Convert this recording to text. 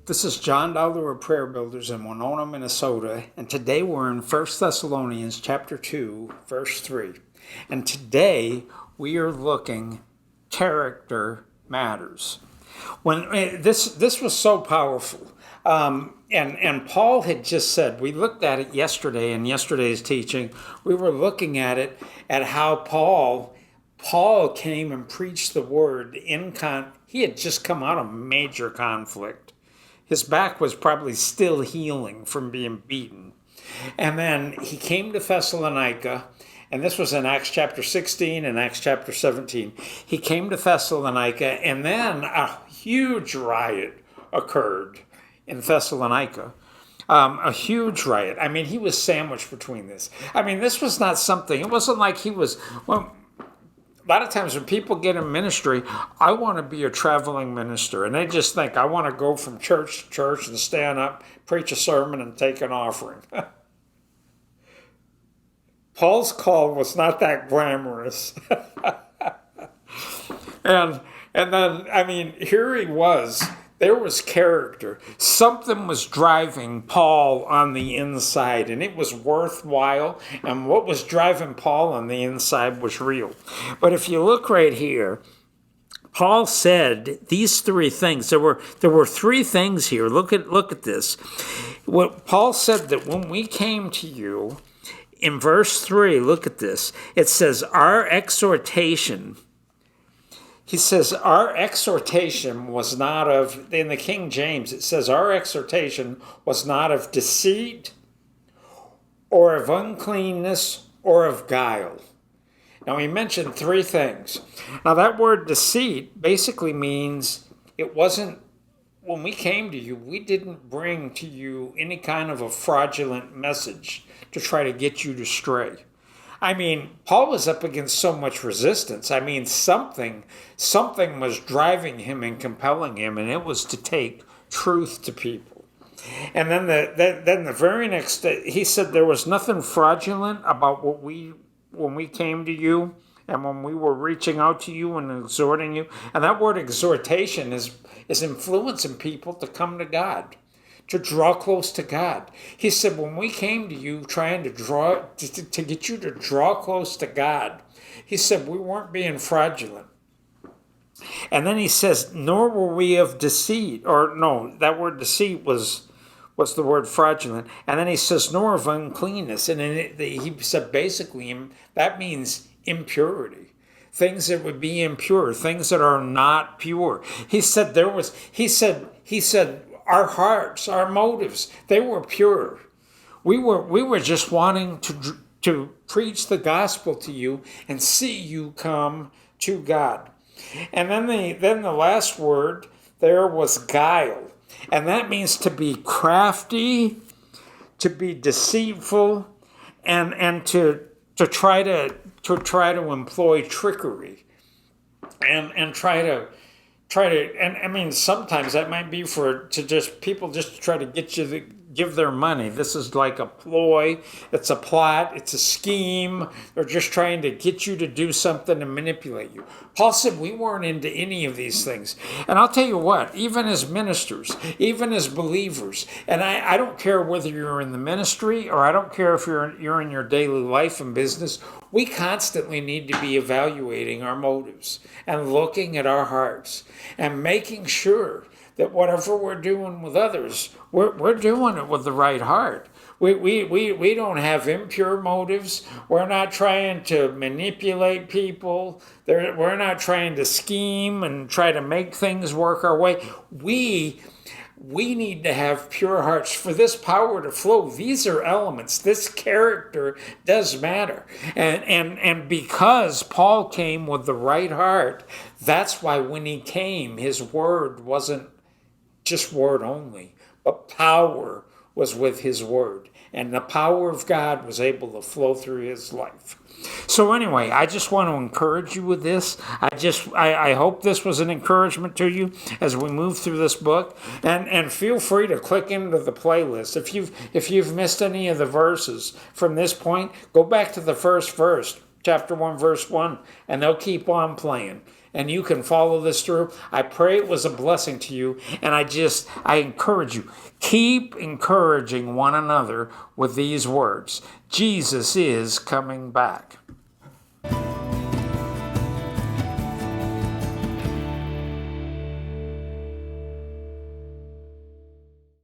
This is John Dollar of Prayer Builders in Winona, Minnesota, and today we're in 1 Thessalonians chapter 2, verse 3. And today we are looking character matters. When this was so powerful, and Paul had just said, we looked at it yesterday in yesterday's teaching. We were looking at it at how Paul came and preached the word he had just come out of major conflict. His back was probably still healing from being beaten. And then he came to Thessalonica, and this was in Acts chapter 16 and Acts chapter 17. He came to Thessalonica, and then a huge riot occurred in Thessalonica. A huge riot. I mean, he was sandwiched between this. I mean, this was not something, it wasn't like he was, well, a lot of times when people get in ministry, I want to be a traveling minister. And they just think, I want to go from church to church and stand up, preach a sermon, and take an offering. Paul's call was not that glamorous. and then, I mean, here he was. There was character. Something was driving Paul on the inside, and it was worthwhile. And what was driving Paul on the inside was real. But if you look right here, Paul said these three things. There were three things here. Look at this. What Paul said, that when we came to you, in verse 3, look at this. It says, our exhortation. He says, our exhortation was not of, in the King James, it says, our exhortation was not of deceit or of uncleanness or of guile. Now, he mentioned three things. Now, that word deceit basically means it wasn't, when we came to you, we didn't bring to you any kind of a fraudulent message to try to get you to stray. I mean, Paul was up against so much resistance. I mean, something was driving him and compelling him, and it was to take truth to people. And then the very next day, he said there was nothing fraudulent about when we came to you and when we were reaching out to you and exhorting you. And that word exhortation is influencing people to come to God, to draw close to God. He said, when we came to you trying to get you to draw close to God, he said, we weren't being fraudulent. And then he says, nor were we of deceit, or no, that word deceit was the word fraudulent. And then he says, nor of uncleanness. And then he said, basically, that means impurity. Things that would be impure, things that are not pure. He said our hearts, our motives, they were pure. We were just wanting to preach the gospel to you and see you come to God. And then the last word there was guile. And that means to be crafty, to be deceitful, and to try to employ trickery and try to, and I mean, sometimes that might be people just to try to get you to give their money. This is like a ploy, it's a plot, it's a scheme. They're just trying to get you to do something and manipulate you. Paul said we weren't into any of these things. And I'll tell you what, even as ministers, even as believers, and I don't care whether you're in the ministry or I don't care if you're in your daily life and business, we constantly need to be evaluating our motives and looking at our hearts and making sure that whatever we're doing with others, we're doing it with the right heart. We don't have impure motives. We're not trying to manipulate people. We're not trying to scheme and try to make things work our way. We need to have pure hearts for this power to flow. These are elements. This character does matter. And because Paul came with the right heart, that's why when he came, his word wasn't just word only, but power was with his word. And the power of God was able to flow through his life. So anyway, I just want to encourage you with this. I hope this was an encouragement to you as we move through this book. And feel free to click into the playlist. If you've missed any of the verses from this point, go back to the first verse. chapter 1, verse 1, and they'll keep on playing. And you can follow this through. I pray it was a blessing to you. And I encourage you, keep encouraging one another with these words. Jesus is coming back.